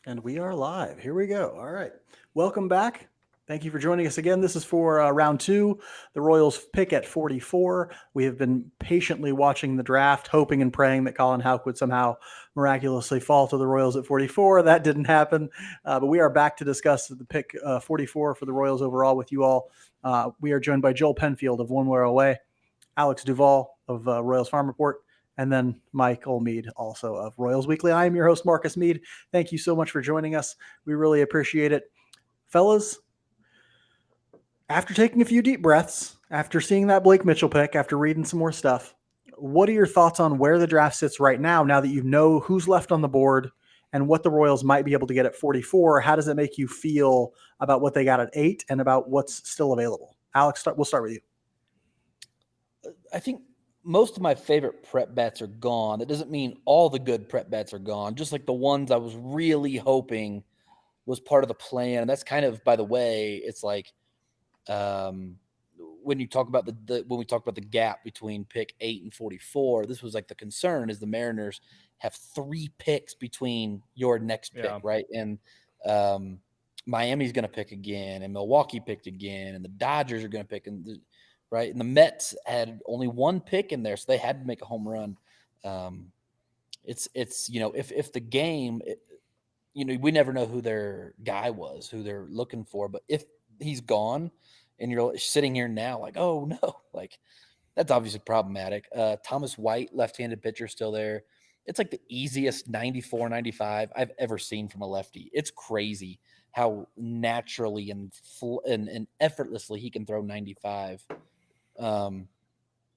And we are live. Here we go. All right. Welcome back. Thank you for joining us again. This is for round two. The Royals pick at 44. We have been patiently watching the draft, hoping and praying that Colin Houck would somehow miraculously fall to the Royals at 44. That didn't happen. But we are back to discuss the pick 44 for the Royals overall with you all. We are joined by Joel Penfield of One More Away, Alex Duvall of Royals Farm Report, and then Michael Mead, also of Royals Weekly. I am your host, Marcus Mead. Thank you so much for joining us. We really appreciate it. Fellas, after taking a few deep breaths, after seeing that Blake Mitchell pick, after reading some more stuff, what are your thoughts on where the draft sits right now that you know who's left on the board and what the Royals might be able to get at 44? How does it make you feel about what they got at 8 and about what's still available? Alex, we'll start with you. I think most of my favorite prep bets are gone. That doesn't mean all the good prep bets are gone. Just like the ones I was really hoping was part of the plan. And that's kind of, by the way, it's like when you talk about when we talk about the gap between pick 8 and 44, this was like the concern is the Mariners have 3 picks between your next pick, right? And Miami's going to pick again, and Milwaukee picked again, and the Dodgers are going to pick, right? And the Mets had only 1 pick in there, so they had to make a home run. It's if the game, we never know who their guy was, who they're looking for, but if he's gone and you're sitting here now like, oh no, like that's obviously problematic. Thomas White, left-handed pitcher, still there. It's like the easiest 94, 95 I've ever seen from a lefty. It's crazy how naturally and effortlessly he can throw 95. The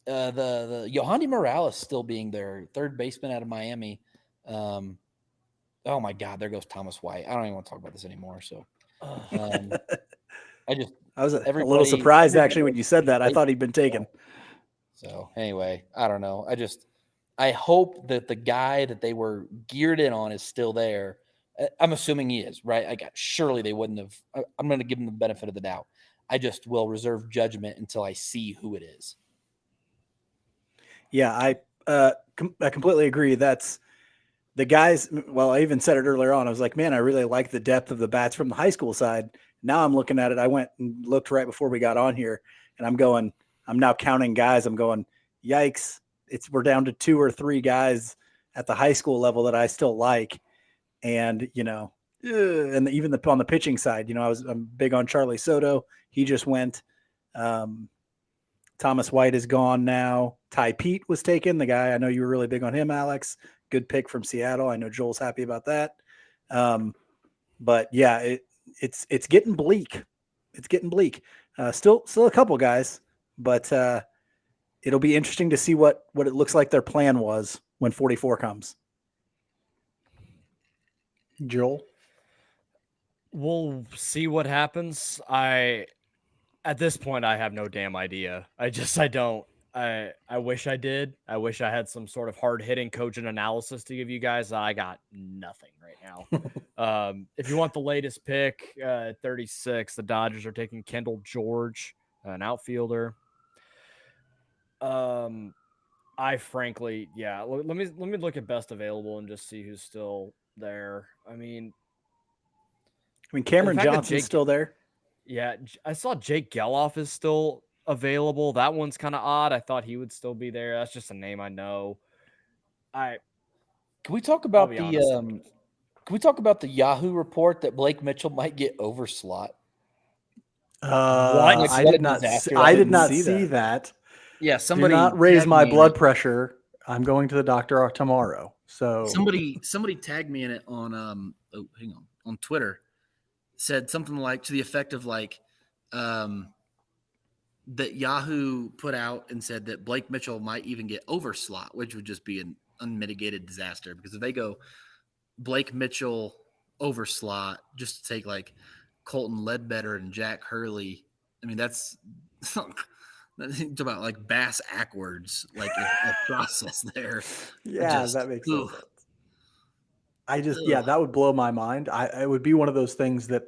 Yohandy Morales still being their third baseman out of Miami. Oh my God, there goes Thomas White. I don't even want to talk about this anymore. So I was a little surprised actually when you said that. I thought he'd been taken. So anyway, I don't know. I hope that the guy that they were geared in on is still there. I'm assuming he is, right? Surely they wouldn't have. I'm going to give him the benefit of the doubt. I just will reserve judgment until I see who it is. Yeah, I completely agree. That's the guys. Well, I even said it earlier on. I was like, man, I really like the depth of the bats from the high school side. Now I'm looking at it. I went and looked right before we got on here, and I'm now counting guys. I'm going, yikes! We're down to 2 or 3 guys at the high school level that I still like, and and even on the pitching side, I'm big on Charlie Soto. He just went. Thomas White is gone now. Ty Pete was taken. The guy I know you were really big on him, Alex. Good pick from Seattle. I know Joel's happy about that. But yeah, it's getting bleak. It's getting bleak. Still a couple guys, but it'll be interesting to see what it looks like their plan was when 44 comes. Joel? We'll see what happens. At this point, I have no damn idea. I don't. I wish I did. I wish I had some sort of hard-hitting cogent analysis to give you guys. I got nothing right now. If you want the latest pick, 36, the Dodgers are taking Kendall George, an outfielder. I frankly, yeah. Let me look at best available and just see who's still there. I mean, Cameron Johnson's still there. Yeah, I saw Jake Geloff is still available. That one's kind of odd. I thought he would still be there. That's just a name I know. Can we talk about Can we talk about the Yahoo report that Blake Mitchell might get over slot? What? I did not see that. Yeah, somebody do not raise my blood pressure. I'm going to the doctor tomorrow. So somebody tagged me in it on on Twitter. Said something like to the effect of like that Yahoo put out and said that Blake Mitchell might even get over slot, which would just be an unmitigated disaster because if they go Blake Mitchell over slot just to take like Colton Ledbetter and Jack Hurley, I mean that's about like Bass Ackwards, like a process there. Yeah, that makes sense. That would blow my mind. It would be one of those things that,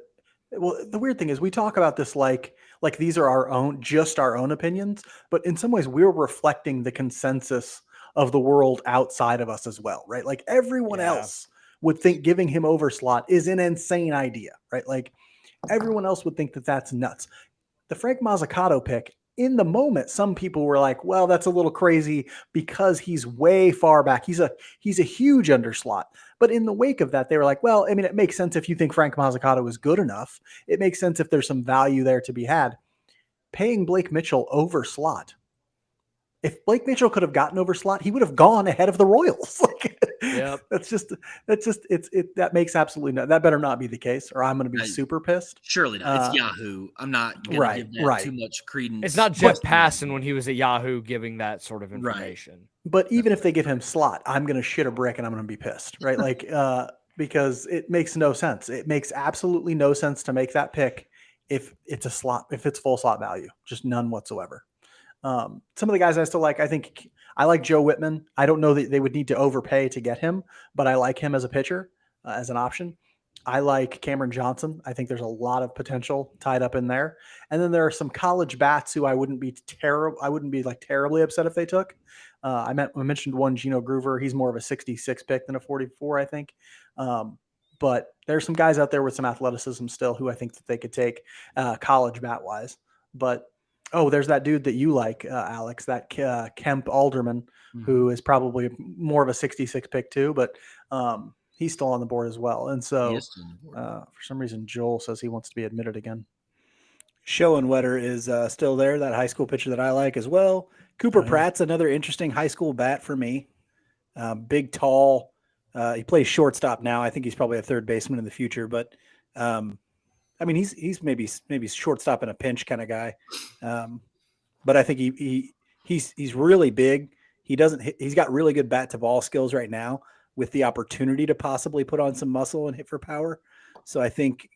well, the weird thing is we talk about this like these are our own opinions, but in some ways we're reflecting the consensus of the world outside of us as well, right? Like everyone else would think giving him over slot is an insane idea, right? Like everyone else would think that that's nuts. The Frank Mazzucato pick, in the moment, some people were like, well, that's a little crazy because he's way far back. He's a huge underslot. But in the wake of that, they were like, well, I mean, it makes sense if you think Frank Mazzucato is good enough. It makes sense if there's some value there to be had. Paying Blake Mitchell over slot. If Blake Mitchell could have gotten over slot, he would have gone ahead of the Royals. Yep. That makes absolutely no, that better not be the case, or I'm going to be super pissed. Surely not. It's Yahoo. I'm not going to give that too much credence. It's not Jeff Passan when he was at Yahoo giving that sort of information. Right. But even if they give him slot, I'm going to shit a brick and I'm going to be pissed, right? Like, because it makes no sense. It makes absolutely no sense to make that pick if it's a slot, if it's full slot value, just none whatsoever. Some of the guys I still like, I think I like Joe Whitman. I don't know that they would need to overpay to get him, but I like him as a pitcher, as an option. I like Cameron Johnson. I think there's a lot of potential tied up in there. And then there are some college bats who I wouldn't be like terribly upset if they took. I mentioned one, Gino Groover. He's more of a 66 pick than a 44, I think. But there's some guys out there with some athleticism still who I think that they could take college bat wise. But there's that dude that you like, Alex, that Kemp Alderman, who is probably more of a 66 pick too, but he's still on the board as well. And so for some reason, Joel says he wants to be admitted again. Schoenwetter is still there, that high school pitcher that I like as well. Cooper Pratt's another interesting high school bat for me. Big, tall. He plays shortstop now. I think he's probably a third baseman in the future, but I mean, he's maybe shortstop in a pinch kind of guy. But I think he's really big. He's got really good bat to ball skills right now with the opportunity to possibly put on some muscle and hit for power. So I think,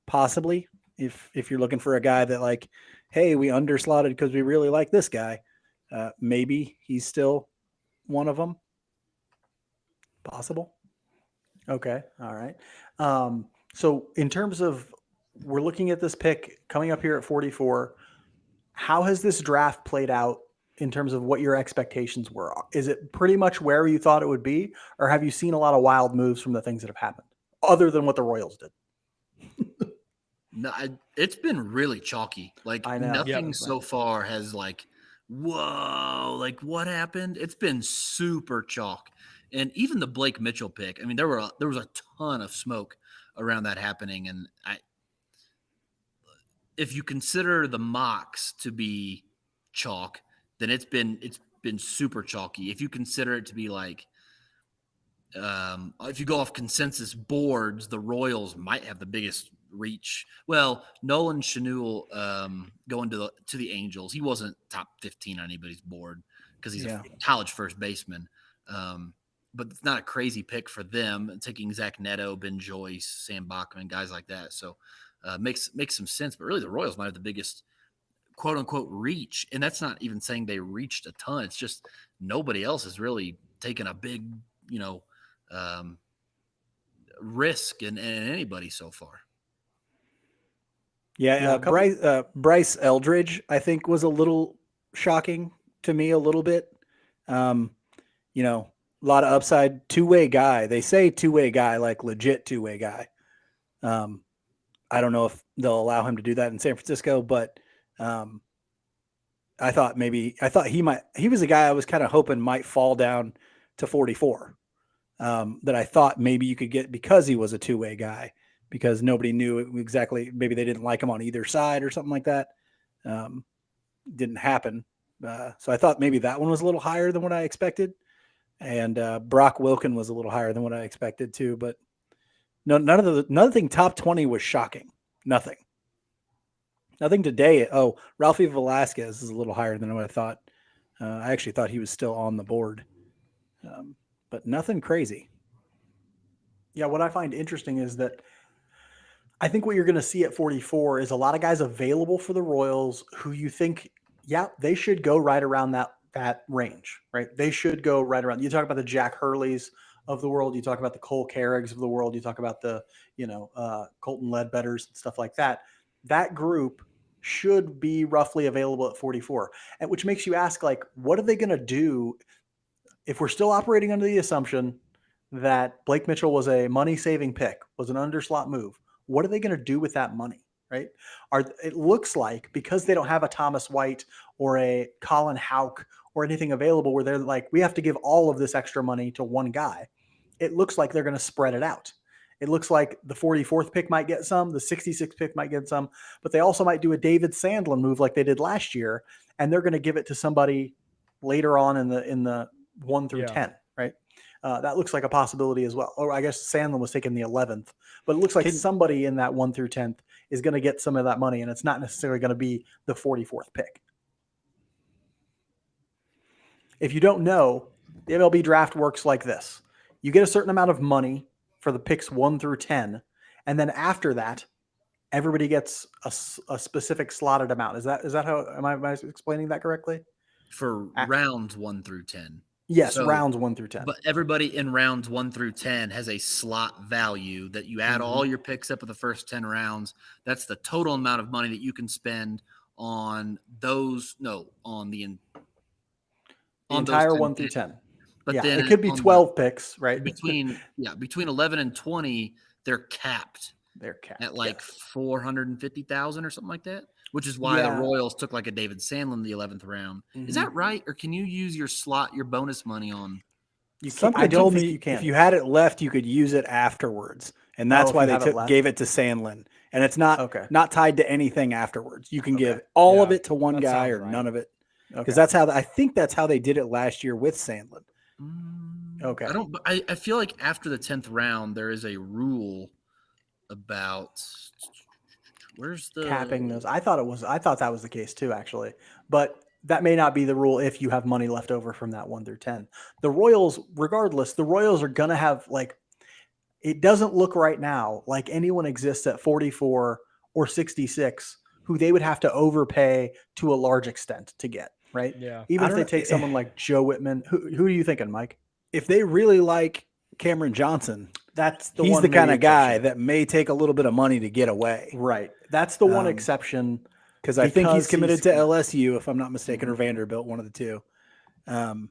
possibly if you're looking for a guy that like, hey, we underslotted because we really like this guy, maybe he's still one of them. Possible. Okay. All right. So in terms of, we're looking at this pick coming up here at 44. How has this draft played out in terms of what your expectations were? Is it pretty much where you thought it would be, or have you seen a lot of wild moves from the things that have happened other than what the Royals did? No, it's been really chalky. Like nothing so far has like, whoa, like what happened? It's been super chalk. And even the Blake Mitchell pick, I mean, there was a ton of smoke around that happening. And if you consider the mocks to be chalk, then it's been super chalky. If you consider it to be like, if you go off consensus boards, the Royals might have the biggest reach. Well, Nolan Schanuel going to the Angels, he wasn't top 15 on anybody's board because he's a college first baseman. But it's not a crazy pick for them, taking Zach Neto, Ben Joyce, Sam Bachman, guys like that. So makes some sense. But really, the Royals might have the biggest quote unquote reach, and that's not even saying they reached a ton. It's just nobody else has really taken a big, risk in anybody so far. Yeah, Bryce Eldridge, I think, was a little shocking to me a little bit. A lot of upside, two-way guy. They say two-way guy, like legit two-way guy. I don't know if they'll allow him to do that in San Francisco, but I thought he was a guy I was kind of hoping might fall down to 44. That I thought maybe you could get because he was a two-way guy, because nobody knew exactly. Maybe they didn't like him on either side or something like that. Didn't happen. So I thought maybe that one was a little higher than what I expected. And Brock Wilken was a little higher than what I expected too. But nothing top 20 was shocking. Nothing today. Oh, Ralphie Velasquez is a little higher than what I thought. I actually thought he was still on the board. But nothing crazy. Yeah, what I find interesting is that I think what you're going to see at 44 is a lot of guys available for the Royals who you think, they should go right around that range, right? They should go right around. You talk about the Jack Hurleys of the world. You talk about the Cole Carriggs of the world. You talk about the, Colton Ledbetters and stuff like that. That group should be roughly available at 44, and which makes you ask, like, what are they going to do if we're still operating under the assumption that Blake Mitchell was a money-saving pick, was an underslot move. What are they going to do with that money, right? It looks like because they don't have a Thomas White or a Colin Houck or anything available where they're like, we have to give all of this extra money to one guy. It looks like they're going to spread it out. It looks like the 44th pick might get some, the 66th pick might get some, but they also might do a David Sandlin move like they did last year, and they're going to give it to somebody later on in the 1 through 10, right? That looks like a possibility as well. Or I guess Sandlin was taking the 11th, but it looks like somebody in that 1 through 10th is going to get some of that money, and it's not necessarily going to be the 44th pick. If you don't know, the MLB draft works like this. You get a certain amount of money for the picks 1 through 10, and then after that, everybody gets a specific slotted amount. Is that how am I explaining that correctly? For rounds 1 through 10. Yes, so, rounds 1 through 10. But everybody in rounds 1 through 10 has a slot value that you add all your picks up of the first 10 rounds. That's the total amount of money that you can spend on those. No, on the entire 1 through 10. But then it could be 12 picks, right? Between 11 and 20, they're capped. They're capped at like 450,000 or something like that, which is why the Royals took like a David Sandlin in the 11th round. Is that right? Or can you use your bonus money on? Somebody told me if you had it left, you could use it afterwards. And that's why they gave it to Sandlin. And it's not tied to anything afterwards. You can give all of it to one guy or none of it. Because I think that's how they did it last year with Sandlin. Okay. I feel like after the 10th round, there is a rule about where's the capping those. I thought that was the case too, actually, but that may not be the rule if you have money left over from that 1 through 10. The Royals, regardless, the Royals are going to have it doesn't look right now like anyone exists at 44 or 66 who they would have to overpay to a large extent to get, right? Yeah. Even if they take someone like Joe Whitman, who are you thinking, Mike? If they really like Cameron Johnson, he's he's the kind of guy that may take a little bit of money to get away. Right. That's the one exception. Because I think he's committed to LSU, if I'm not mistaken, or Vanderbilt, one of the two. And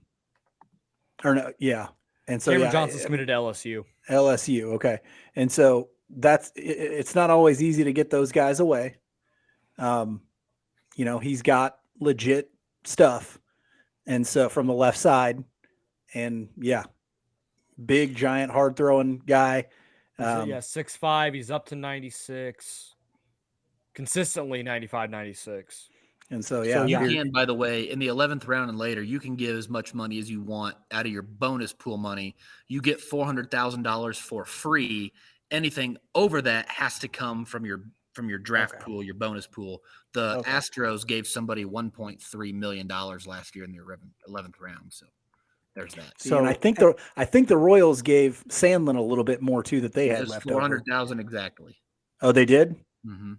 so Cameron Johnson's committed to LSU. LSU, okay. And so it's not always easy to get those guys away. He's got legit stuff. And so from the left side, and big, giant, hard-throwing guy. 6'5", he's up to 96. Consistently 95, 96. And so, you can, by the way, in the 11th round and later, you can give as much money as you want out of your bonus pool money. You get $400,000 for free. Anything over that has to come from your draft pool, your bonus pool. The Astros gave somebody $1.3 million last year in the 11th round. So there's that. So and I think the Royals gave Sandlin a little bit more too that they had left over. 400,000 exactly. Oh, they did? Mm-hmm.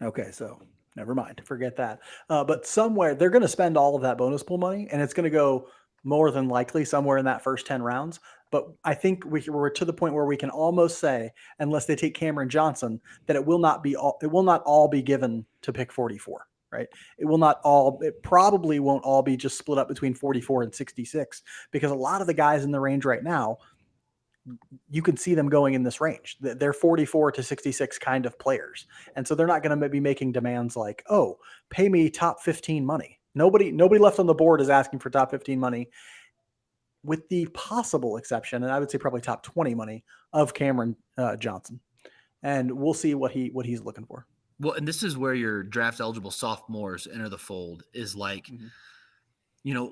Okay, so never mind. Forget that. But somewhere they're going to spend all of that bonus pool money, and it's going to go more than likely somewhere in that first 10 rounds. But I think we're to the point where we can almost say, unless they take Cameron Johnson, that it will not all be given to pick 44. Right. It probably won't all be just split up between 44 and 66, because a lot of the guys in the range right now, you can see them going in this range. They're 44 to 66 kind of players. And so they're not going to be making demands like, oh, pay me top 15 money. Nobody left on the board is asking for top 15 money, with the possible exception, and I would say probably top 20 money, of Cameron Johnson. And we'll see what he's looking for. Well, and this is where your draft eligible sophomores enter the fold, is like,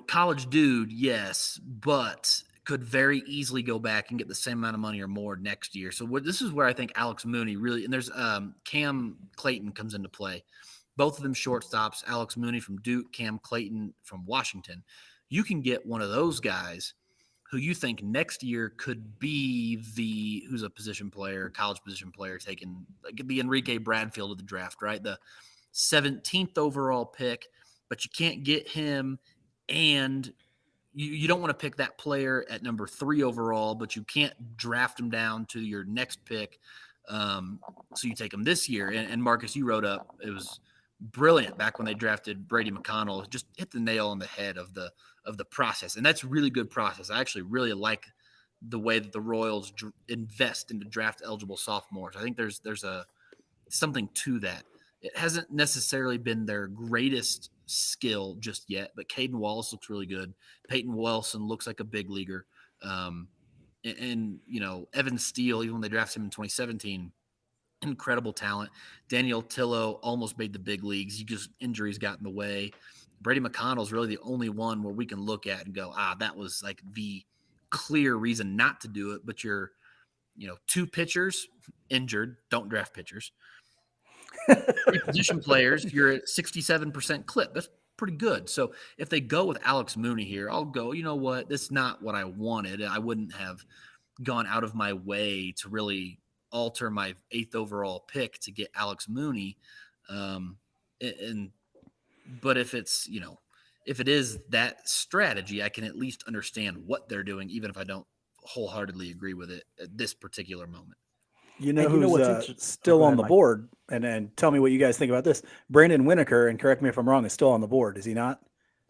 college dude, yes, but could very easily go back and get the same amount of money or more next year. So this is where I think Alex Mooney really, and there's Cam Clayton comes into play. Both of them shortstops, Alex Mooney from Duke, Cam Clayton from Washington. You can get one of those guys who you think next year could be who's a position player, college position player, taking like the Enrique Bradfield of the draft, right? The 17th overall pick, but you can't get him, and you don't want to pick that player at number 3 overall, but you can't draft him down to your next pick. So you take him this year. And Marcus, you wrote up, it was brilliant back when they drafted Brady McConnell, just hit the nail on the head of the process. And that's really good process. I actually really like the way that the Royals invest into draft eligible sophomores. I think there's something to that. It hasn't necessarily been their greatest skill just yet, but Caden Wallace looks really good. Peyton Wilson looks like a big leaguer. And Evan Steele, even when they drafted him in 2017, incredible talent. Daniel Tillo almost made the big leagues. Injuries got in the way. Brady McConnell's really the only one where we can look at and go, that was like the clear reason not to do it. But you're, 2 pitchers injured, don't draft pitchers. 3 position players, you're at 67% clip. That's pretty good. So if they go with Alex Mooney here, I'll go, you know what? That's not what I wanted. I wouldn't have gone out of my way to really alter my 8th overall pick to get Alex Mooney. But if it's, if it is that strategy, I can at least understand what they're doing, even if I don't wholeheartedly agree with it at this particular moment. Who's still on the board, and tell me what you guys think about this. Brandon Winokur, and correct me if I'm wrong, is still on the board, is he not?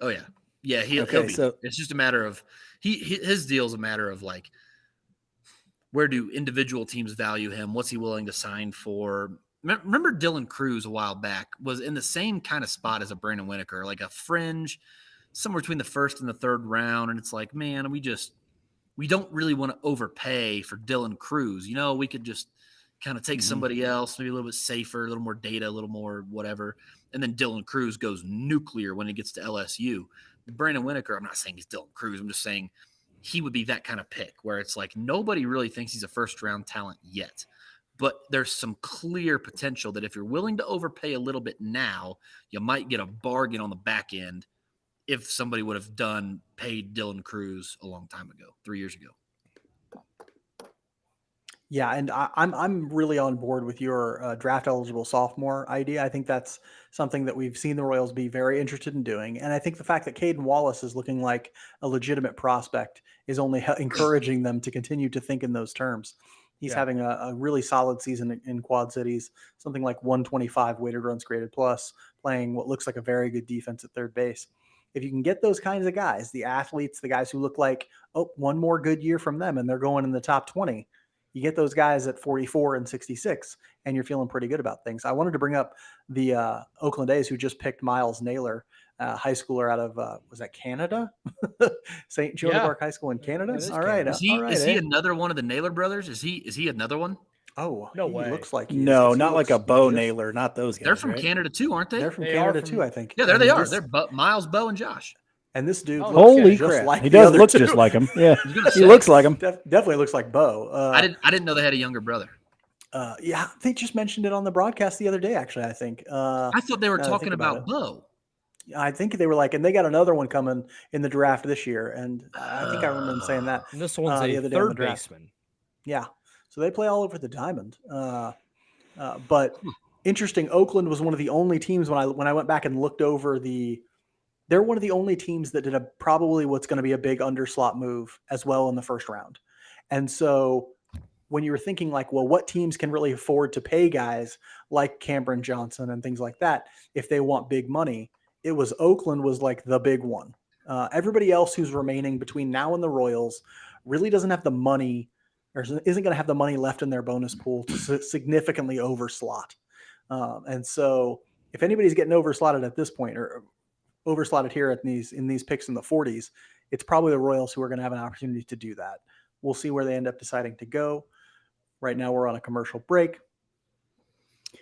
Oh yeah, yeah. He'll be. So it's just a matter of his deal is a matter of like, where do individual teams value him? What's he willing to sign for? Remember Dylan Cruz a while back was in the same kind of spot as a Brandon Winokur, like a fringe, somewhere between the 1st and the 3rd round, and it's like, man, we don't really want to overpay for Dylan Cruz. We could just kind of take somebody else, maybe a little bit safer, a little more data, a little more whatever. And then Dylan Cruz goes nuclear when he gets to LSU. Brandon Winokur, I'm not saying he's Dylan Cruz. I'm just saying he would be that kind of pick where it's like nobody really thinks he's a 1st-round talent yet. But there's some clear potential that if you're willing to overpay a little bit now, you might get a bargain on the back end if somebody would have paid Dylan Cruz a long time ago, 3 years ago. Yeah, and I'm really on board with your draft eligible sophomore idea. I think that's something that we've seen the Royals be very interested in doing, and I think the fact that Caden Wallace is looking like a legitimate prospect is only encouraging them to continue to think in those terms. He's having a really solid season in Quad Cities, something like 125 weighted runs created plus, playing what looks like a very good defense at third base. If you can get those kinds of guys, the athletes, the guys who look like, one more good year from them and they're going in the top 20, you get those guys at 44 and 66, and you're feeling pretty good about things. I wanted to bring up the Oakland A's who just picked Miles Naylor, high schooler out of, was that Canada? St. Joan of Arc High School in Canada? All right. Is he another one of the Naylor brothers? Is he another one? Oh, no way. Looks like no, not like a Bo Naylor, not those guys. They're from Canada too, aren't they? They're from Canada too, I think. Yeah, there they are. They're Miles, Bo, and Josh. And this dude, holy crap, like he does look just like him. Yeah, he looks like him. Definitely looks like Bo. I didn't know they had a younger brother. Yeah, they just mentioned it on the broadcast the other day. Actually, I think. I thought they were talking about Bo. I think they were like, and they got another one coming in the draft this year, and I think I remember them saying that. And this one's a third baseman. Yeah, so they play all over the diamond. But interesting, Oakland was one of the only teams when I went back and looked over they're one of the only teams that did probably what's going to be a big underslot move as well in the 1st round. And so when you were thinking like, well, what teams can really afford to pay guys like Cameron Johnson and things like that if they want big money, it was Oakland was like the big one. Everybody else who's remaining between now and the Royals really doesn't have the money or isn't going to have the money left in their bonus pool to significantly overslot. And so if anybody's getting overslotted at this point or overslotted here in these picks in the 40s, it's probably the Royals who are going to have an opportunity to do that. We'll see where they end up deciding to go. Right now we're on a commercial break.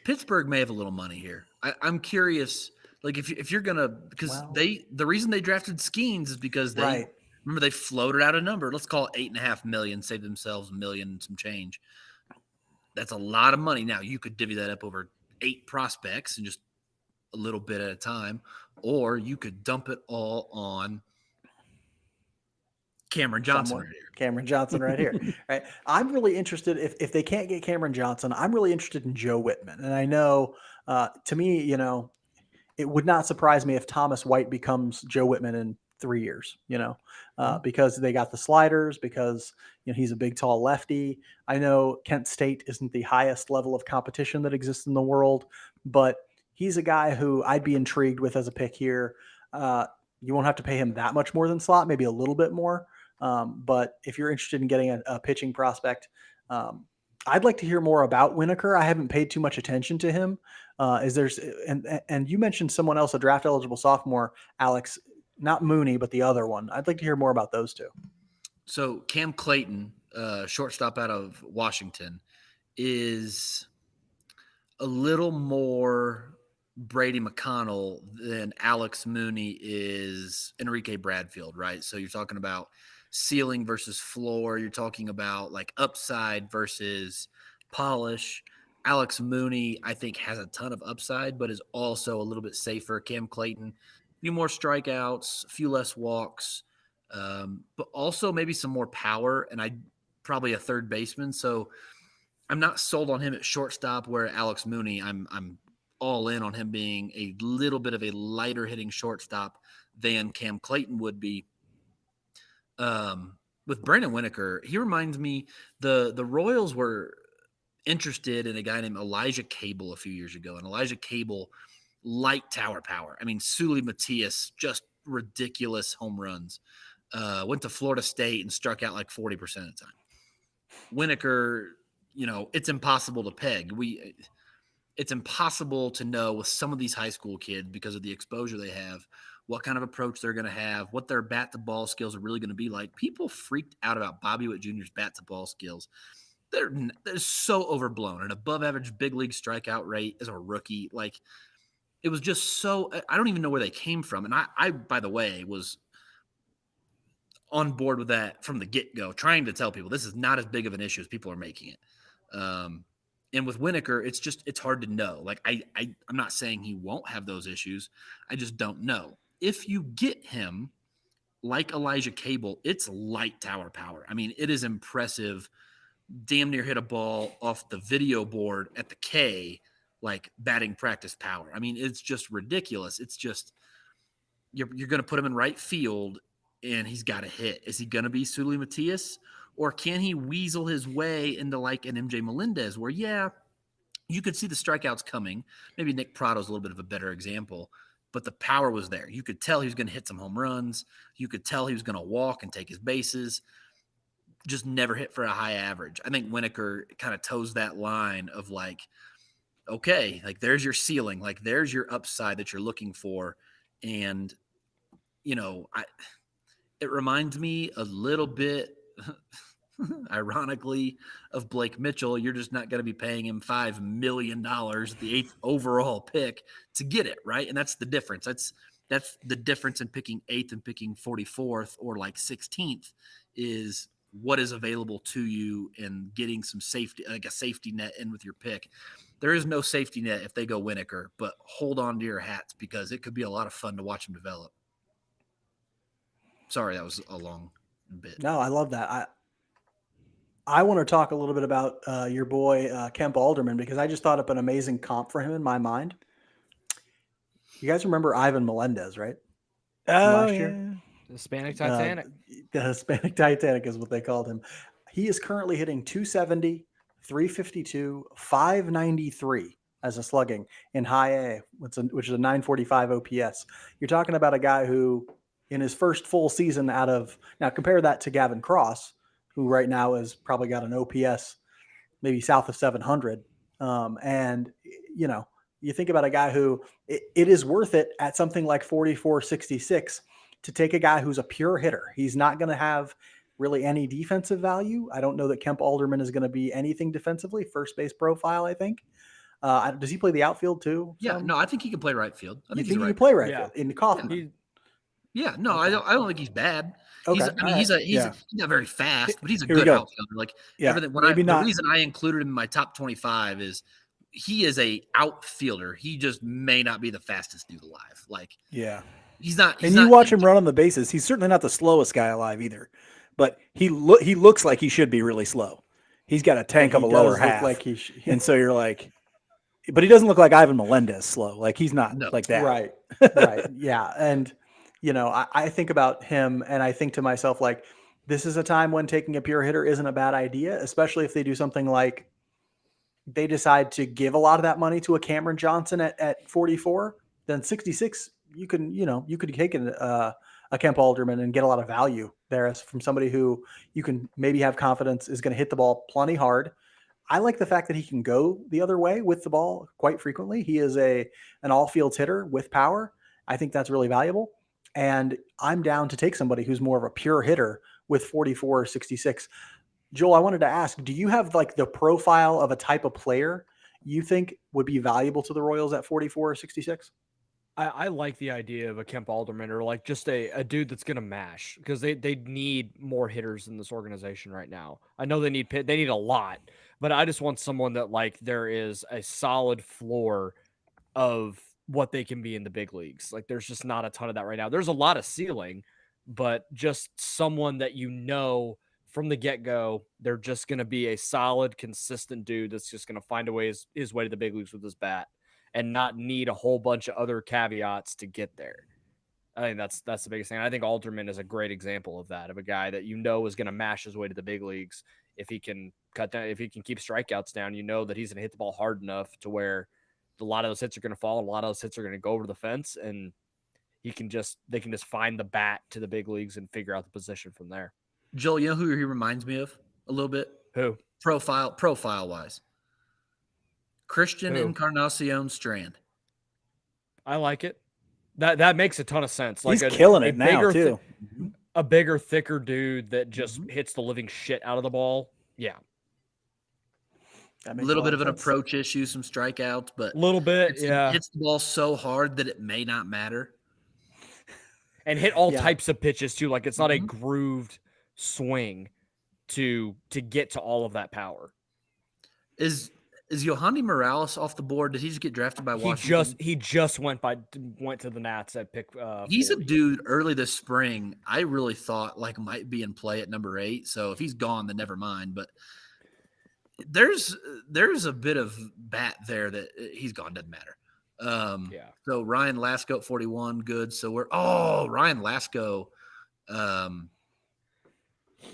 Pittsburgh may have a little money here. I'm curious, like if you're gonna, because the reason they drafted Skeens is because they remember they floated out a number. Let's call it $8.5 million, save themselves $1 million and some change. That's a lot of money. Now you could divvy that up over 8 prospects and just a little bit at a time, or you could dump it all on Cameron Johnson right here. Cameron Johnson right here. Right. I'm really interested if they can't get Cameron Johnson, I'm really interested in Joe Whitman. And I know to me, it would not surprise me if Thomas White becomes Joe Whitman in 3 years, because they got the sliders, because he's a big, tall lefty. I know Kent State isn't the highest level of competition that exists in the world, but he's a guy who I'd be intrigued with as a pick here. You won't have to pay him that much more than slot, maybe a little bit more. But if you're interested in getting a pitching prospect, I'd like to hear more about Winokur. I haven't paid too much attention to him. And you mentioned someone else, a draft eligible sophomore, Alex, not Mooney, but the other one. I'd like to hear more about those two. So Cam Clayton, shortstop out of Washington, is a little more Brady McConnell than Alex Mooney is Enrique Bradfield, right? So you're talking about ceiling versus floor. You're talking about like upside versus polish. Alex Mooney, I think, has a ton of upside, but is also a little bit safer. Cam Clayton, a few more strikeouts, a few less walks, but also maybe some more power, and probably a third baseman. So I'm not sold on him at shortstop, where Alex Mooney, I'm all in on him being a little bit of a lighter hitting shortstop than Cam Clayton would be. With Brandon Winokur, he reminds me, the Royals were interested in a guy named Elijah Cable a few years ago, and Elijah Cable, light tower power. I mean, Sully Matias, just ridiculous home runs. Went to Florida State and struck out like 40% of the time. Winokur, it's impossible to peg. It's impossible to know with some of these high school kids, because of the exposure they have, what kind of approach they're going to have, what their bat to ball skills are really going to be like. People freaked out about Bobby Witt Jr.'s bat to ball skills. They're so overblown. An above average big league strikeout rate as a rookie. Like, it was just so, I don't even know where they came from. And I by the way, was on board with that from the get-go, trying to tell people this is not as big of an issue as people are making it. And with Winokur, it's hard to know. Like, I'm not saying he won't have those issues. I just don't know. If you get him like Elijah Cable, it's light tower power. I mean, it is impressive. Damn near hit a ball off the video board at the K, like batting practice power. I mean, it's just ridiculous. It's just, you're going to put him in right field and he's got to hit. Is he going to be Sully Matias? Or can he weasel his way into like an MJ Melendez where, yeah, you could see the strikeouts coming. Maybe Nick Prado's a little bit of a better example, but the power was there. You could tell he was going to hit some home runs. You could tell he was going to walk and take his bases. Just never hit for a high average. I think Winokur kind of toes that line of like, okay, like there's your ceiling, like there's your upside that you're looking for. And, it reminds me a little bit, ironically, of Blake Mitchell. You're just not going to be paying him $5 million, the 8th overall pick, to get it, right? And that's the difference. That's the difference in picking 8th and picking 44th or like 16th, is what is available to you and getting some safety, like a safety net in with your pick. There is no safety net if they go Winokur, but hold on to your hats because it could be a lot of fun to watch him develop. Sorry, that was a long bit. No, I love that. I want to talk a little bit about your boy, Kemp Alderman, because I just thought up an amazing comp for him in my mind. You guys remember Ivan Melendez, right? Last year? The Hispanic Titanic. The Hispanic Titanic is what they called him. He is currently hitting 270, 352, 593 as a slugging in high A, which is a 945 OPS. You're talking about a guy who, in his first full season now compare that to Gavin Cross, who right now has probably got an OPS maybe south of 700. And, you think about a guy who it is worth it at something like 44.66 to take a guy who's a pure hitter. He's not going to have really any defensive value. I don't know that Kemp Alderman is going to be anything defensively. First base profile, I think. Does he play the outfield too? Yeah, no, I think he can play right field. I think he can play right field in Kaufman. Yeah, no, okay. I don't think he's bad. Okay. He's not very fast, but he's a good outfielder. Like everything. The reason I included him in my top 25 is he is a outfielder. He just may not be the fastest dude alive. Like, he's not. And you watch him run on the bases. He's certainly not the slowest guy alive either, but he looks like he should be really slow. He's got a tank of a lower half, and so you're like, but he doesn't look like Ivan Melendez slow. Like he's not like that. Right. Yeah. And, I think about him and I think to myself, like, this is a time when taking a pure hitter isn't a bad idea, especially if they do something like they decide to give a lot of that money to a Cameron Johnson at 44, then 66, you could take a a Kemp Alderman and get a lot of value there from somebody who you can maybe have confidence is going to hit the ball plenty hard. I like the fact that he can go the other way with the ball quite frequently. He is an all fields hitter with power. I think that's really valuable. And I'm down to take somebody who's more of a pure hitter with 44 or 66. Joel, I wanted to ask, do you have like the profile of a type of player you think would be valuable to the Royals at 44 or 66? I like the idea of a Kemp Alderman or like just a dude that's going to mash because they need more hitters in this organization right now. I know they need a lot, but I just want someone that like there is a solid floor of what they can be in the big leagues. Like there's just not a ton of that right now. There's a lot of ceiling, but just someone that from the get-go, they're just going to be a solid, consistent dude that's just going to find his way to the big leagues with his bat and not need a whole bunch of other caveats to get there. I think that's the biggest thing. I think Alderman is a great example of that, of a guy that is going to mash his way to the big leagues. If he can if he can keep strikeouts down, that he's going to hit the ball hard enough to where a lot of those hits are going to fall, and a lot of those hits are going to go over the fence, and they can just find the bat to the big leagues and figure out the position from there. Joel, you know who he reminds me of a little bit? Who? Profile wise. Christian Encarnacion Strand. I like it. That makes a ton of sense. Like he's killing it now too. A bigger, thicker dude that just hits the living shit out of the ball. Yeah. A little bit of an approach issue, some strikeouts, but a little bit, hits the ball so hard that it may not matter. And hit all types of pitches too. Like it's not a grooved swing to get to all of that power. Is Yohandy Morales off the board? Did he just get drafted by Washington? He just went to the Nats at pick. He's a dude early this spring. I really thought like might be in play at number 8. So if he's gone, then never mind. But there's a bit of bat there that he's gone. Doesn't matter. So Ryan Lasco at 41, good. So Ryan Lasco.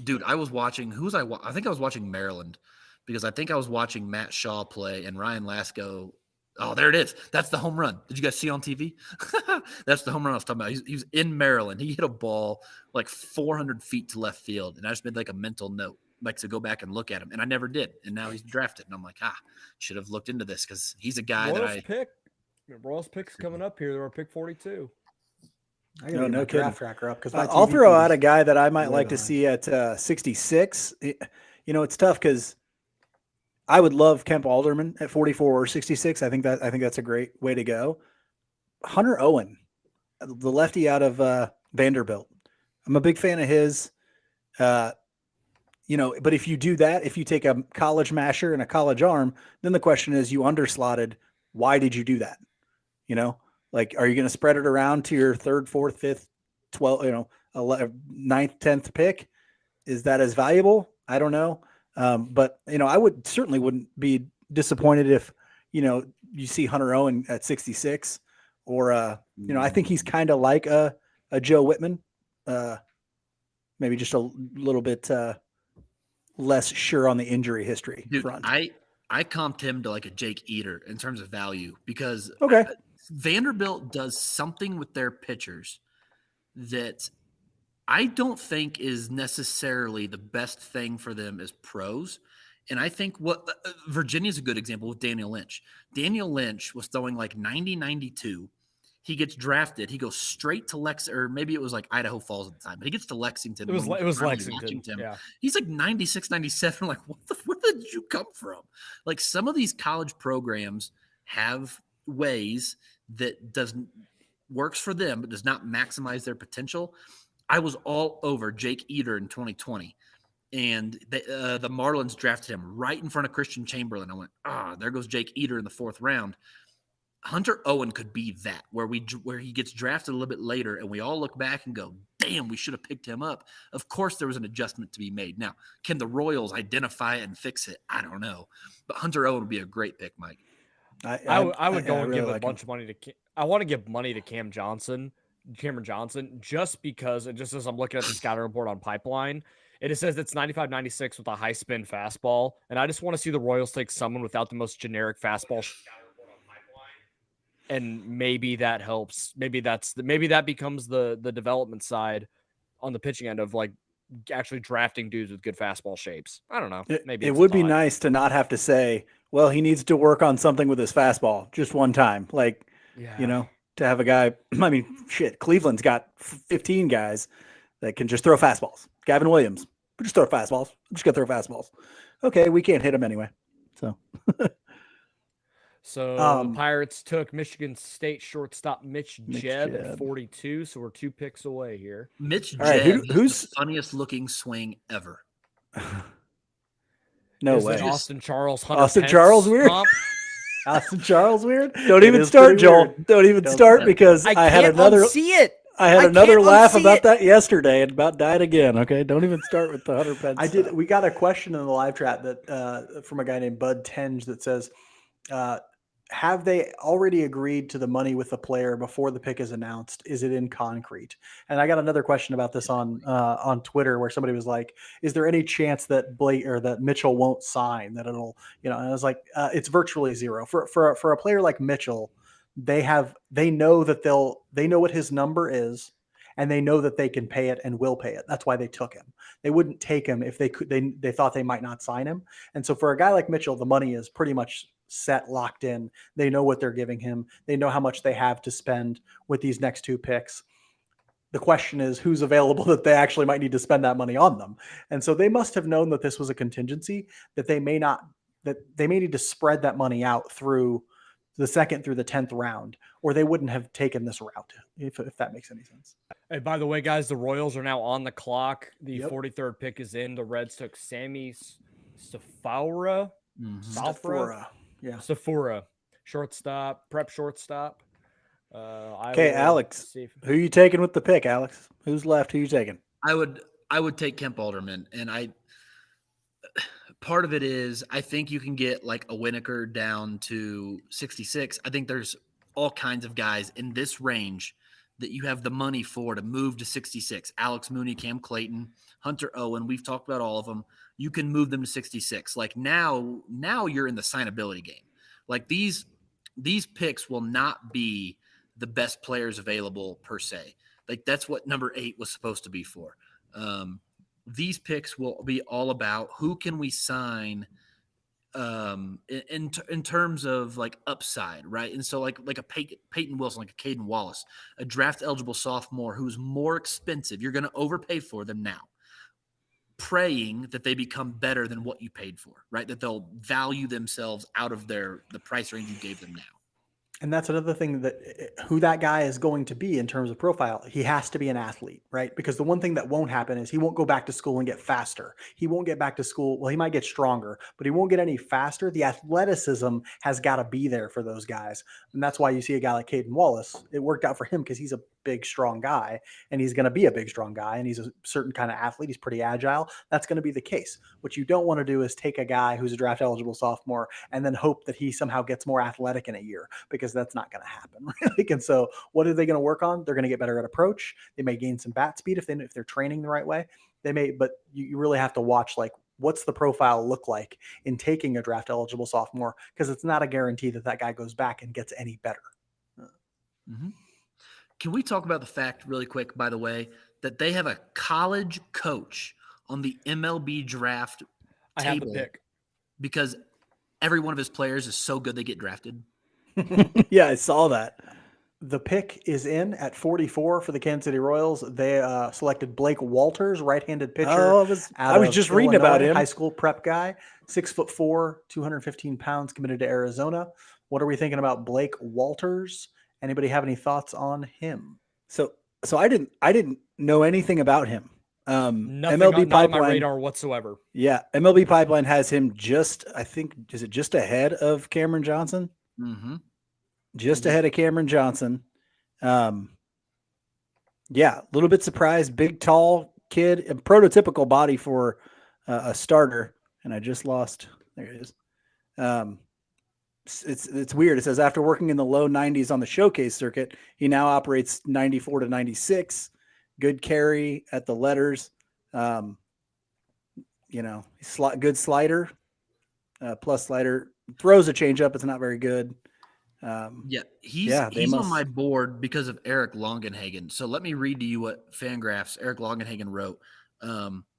Dude, I was watching. I think I was watching Maryland. Because I think I was watching Matt Shaw play and Ryan Lasco. Oh, there it is. That's the home run. Did you guys see on TV? That's the home run I was talking about. He was in Maryland. He hit a ball like 400 feet to left field. And I just made like a mental note, like to go back and look at him. And I never did. And now he's drafted. And I'm like, should have looked into this because he's a guy Royals pick's coming up here. They're pick 42. I got no draft tracker up because I'll throw out a guy that I might like to see at 66. It's tough because I would love Kemp Alderman at 44 or 66. I think that's a great way to go. Hunter Owen, the lefty out of Vanderbilt. I'm a big fan of his. But if you do that, if you take a college masher and a college arm, then the question is, you underslotted. Why did you do that? Like, are you going to spread it around to your 3rd, 4th, 5th, 12th, 9th, 10th pick? Is that as valuable? I don't know. But I wouldn't be disappointed if, you see Hunter Owen at 66 or, I think he's kind of like a Joe Whitman, maybe just a little bit, less sure on the injury history front. I comped him to like a Jake Eater in terms of value because Vanderbilt does something with their pitchers that I don't think is necessarily the best thing for them as pros. And I think Virginia's a good example with Daniel Lynch. Daniel Lynch was throwing like 90-92. He gets drafted. He goes straight to or maybe it was like Idaho Falls at the time, but he gets to Lexington. It was Lexington. Yeah. He's like 96, 97. Like, where did you come from? Like some of these college programs have ways that works for them, but does not maximize their potential. I was all over Jake Eater in 2020, and the Marlins drafted him right in front of Christian Chamberlain. I went, there goes Jake Eater in the 4th round. Hunter Owen could be that, where he gets drafted a little bit later, and we all look back and go, damn, we should have picked him up. Of course, there was an adjustment to be made. Now, can the Royals identify it and fix it? I don't know. But Hunter Owen would be a great pick, Mike. I would go and give a bunch of money to – I want to give money to Cameron Johnson, just because, just as I'm looking at the scouting report on Pipeline, it says it's 95-96 with a high spin fastball. And I just want to see the Royals take someone without the most generic fastball and maybe that helps. Maybe that becomes the development side on the pitching end of like actually drafting dudes with good fastball shapes. I don't know. Maybe it would be nice to not have to say, well, he needs to work on something with his fastball just one time. Like, to have a guy, I mean, shit, Cleveland's got 15 guys that can just throw fastballs. Gavin Williams, just throw fastballs. I'm just going to throw fastballs. Okay, we can't hit him anyway. So the Pirates took Michigan State shortstop Mitch Jebb at 42. So we're 2 picks away here. Mitch Jebb who's the funniest looking swing ever. No Is way. it Austin Charles, Austin Charles weird. Austin Charles weird. Don't even start, Joel. Don't even start because I had another. See it. I had another laugh about that yesterday and about died again. Okay, don't even start with the 100 pence. We got a question in the live chat that from a guy named Bud Tenge that says, have they already agreed to the money with the player before the pick is announced? Is it in concrete? And I got another question about this on Twitter where somebody was like, is there any chance that Blake or that Mitchell won't sign, that it'll, and I was like, it's virtually zero for a player like Mitchell. They know what his number is, and they know that they can pay it and will pay it. That's why they took him. They wouldn't take him if they could. They thought they might not sign him. And so for a guy like Mitchell, the money is pretty much set, locked in. They know what they're giving him. They know how much they have to spend with these next 2 picks. The question is who's available that they actually might need to spend that money on them. And so they must have known that this was a contingency, that they may need to spread that money out through the 2nd through the 10th round, or they wouldn't have taken this route, if that makes any sense. Hey, by the way, guys, the Royals are now on the clock. The 43rd pick is in. The Reds took Sammy Safura. Safura. Yeah. Safura. Shortstop, prep shortstop. Okay, Alex, who are you taking with the pick, Alex? Who's left? Who are you taking? I would take Kemp Alderman, and part of it is I think you can get like a Winokur down to 66. I think there's all kinds of guys in this range that you have the money for to move to 66. Alex Mooney, Cam Clayton, Hunter Owen. We've talked about all of them. You can move them to 66. Like now you're in the signability game. Like these picks will not be the best players available per se. Like that's what number 8 was supposed to be for. These picks will be all about who can we sign in terms of like upside, right? And so like a Peyton Wilson, like a Caden Wallace, a draft eligible sophomore who's more expensive. You're going to overpay for them now, praying that they become better than what you paid for, right? That they'll value themselves out of the price range you gave them now. And that's another thing, that who that guy is going to be in terms of profile. He has to be an athlete, right? Because the one thing that won't happen is he won't go back to school and get faster. He won't get back to school. Well, he might get stronger, but he won't get any faster. The athleticism has got to be there for those guys. And that's why you see a guy like Caden Wallace. It worked out for him because he's a big, strong guy, and he's going to be a big, strong guy, and he's a certain kind of athlete. He's pretty agile. That's going to be the case. What you don't want to do is take a guy who's a draft eligible sophomore and then hope that he somehow gets more athletic in a year, because that's not going to happen. Really. And so what are they going to work on? They're going to get better at approach. They may gain some bat speed if they're training the right way. They may, but you really have to watch, like, what's the profile look like in taking a draft eligible sophomore, because it's not a guarantee that guy goes back and gets any better. Mm-hmm. Can we talk about the fact really quick, by the way, that they have a college coach on the MLB draft table? I have the pick. Because every one of his players is so good they get drafted. Yeah, I saw that. The pick is in at 44 for the Kansas City Royals. They selected Blake Walters, right-handed pitcher. I was just reading about him. High school prep guy, 6'4", 215 pounds, committed to Arizona. What are we thinking about Blake Walters? Anybody have any thoughts on him? So I didn't know anything about him. Nothing MLB not on my radar whatsoever. Yeah, MLB Pipeline has him just ahead of Cameron Johnson? Mm-hmm. Just ahead of Cameron Johnson. Yeah, a little bit surprised. Big, tall kid, a prototypical body for a starter. And I just lost. There it is. It's weird. It says after working in the low 90s on the showcase circuit, he now operates 94 to 96. Good carry at the letters. Good slider, plus slider. Throws a changeup. It's not very good. He's on my board because of Eric Longenhagen. So let me read to you what Fangraphs Eric Longenhagen wrote.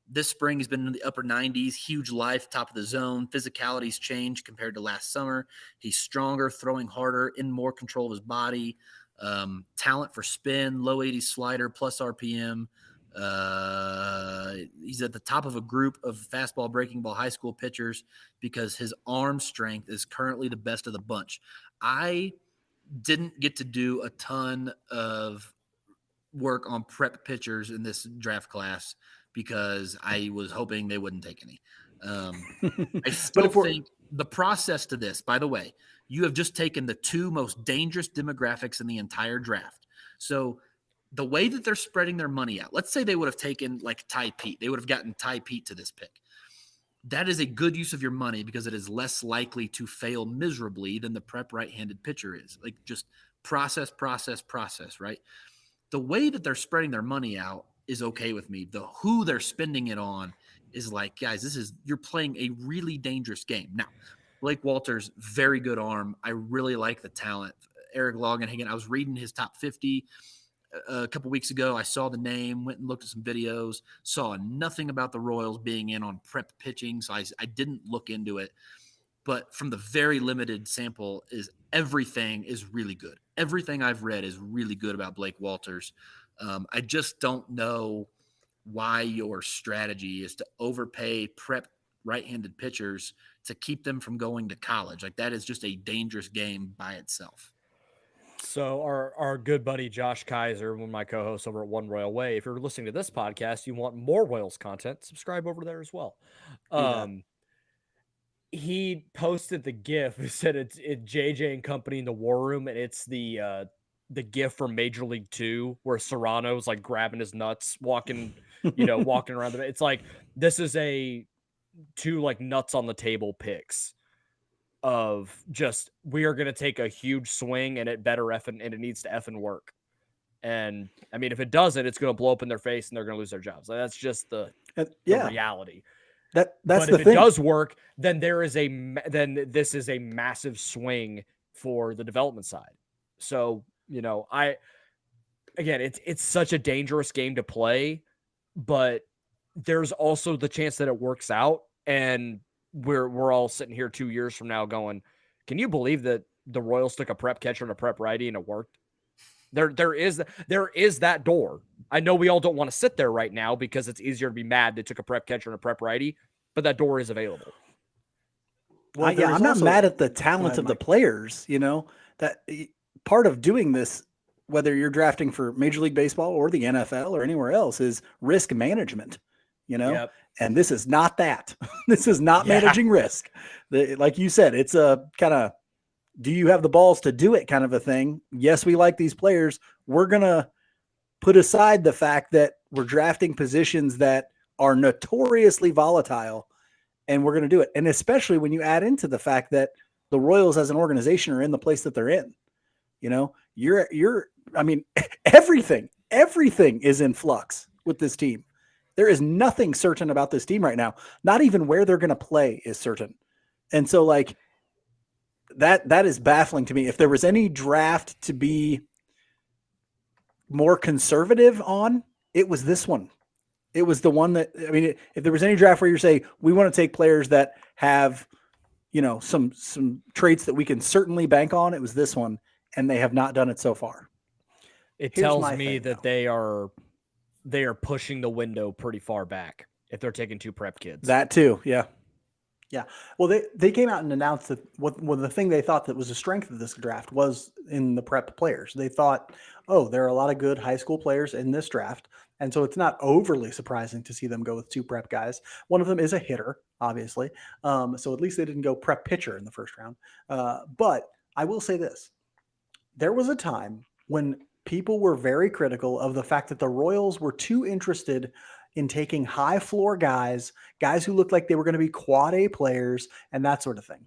This spring has been in the upper 90s, huge life, top of the zone. Physicality's changed compared to last summer. He's stronger, throwing harder, in more control of his body. Talent for spin, low 80s slider, plus RPM. He's at the top of a group of fastball, breaking ball high school pitchers because his arm strength is currently the best of the bunch. I didn't get to do a ton of work on prep pitchers in this draft class because I was hoping they wouldn't take any. I still think the process to this, by the way, you have just taken the two most dangerous demographics in the entire draft. So the way that they're spreading their money out, let's say they would have taken like Ty Pete. They would have gotten Ty Pete to this pick. That is a good use of your money because it is less likely to fail miserably than the prep right-handed pitcher is. Like just process, right? The way that they're spreading their money out is okay with me. The who they're spending it on is like, guys, you're playing a really dangerous game. Now, Blake Walters, very good arm. I really like the talent. Eric Longenhagen, I was reading his top 50 a couple weeks ago. I saw the name, went and looked at some videos, saw nothing about the Royals being in on prep pitching, so I didn't look into it. But from the very limited sample, everything is really good. Everything I've read is really good about Blake Walters. I just don't know why your strategy is to overpay prep right-handed pitchers to keep them from going to college. Like that is just a dangerous game by itself. So our good buddy Josh Kaiser, one of my co-hosts over at One Royal Way, if you're listening to this podcast, you want more Royals content, subscribe over there as well. He posted the GIF. He said it's JJ and company in the war room, and it's the GIF from Major League 2 where Serrano's like grabbing his nuts, walking around. It's like this is two like nuts on the table picks of just we are going to take a huge swing and it better and it needs to effing work. And I mean, if it doesn't, it's going to blow up in their face and they're going to lose their jobs. Like, that's just the reality. That's but the if thing. It does work, then this is a massive swing for the development side. So, it's such a dangerous game to play, but there's also the chance that it works out. And we're all sitting here 2 years from now going, can you believe that the Royals took a prep catcher and a prep righty and it worked? There is that door. I know we all don't want to sit there right now because it's easier to be mad they took a prep catcher and a prep righty, but that door is available. Well, I'm not mad at the talent of the players, that part of doing this, whether you're drafting for Major League Baseball or the NFL or anywhere else, is risk management, Yep. And this is not that. This is not managing risk. Like you said, it's a kind of, do you have the balls to do it kind of a thing? Yes, we like these players. We're going to put aside the fact that we're drafting positions that are notoriously volatile, and we're going to do it. And especially when you add into the fact that the Royals as an organization are in the place that they're in, everything is in flux with this team. There is nothing certain about this team right now. Not even where they're going to play is certain. And so like that is baffling to me. If there was any draft to be more conservative on, it was this one. It was the one that, if there was any draft where you say, we want to take players that have, some traits that we can certainly bank on, it was this one. And they have not done it so far. It tells me that they are pushing the window pretty far back if they're taking two prep kids. That too. Yeah. Yeah. Well, they came out and announced that the thing they thought that was the strength of this draft was in the prep players. They thought, there are a lot of good high school players in this draft. And so it's not overly surprising to see them go with two prep guys. One of them is a hitter, obviously. So at least they didn't go prep pitcher in the first round. But I will say this. There was a time when people were very critical of the fact that the Royals were too interested in taking high floor guys who looked like they were going to be quad A players and that sort of thing.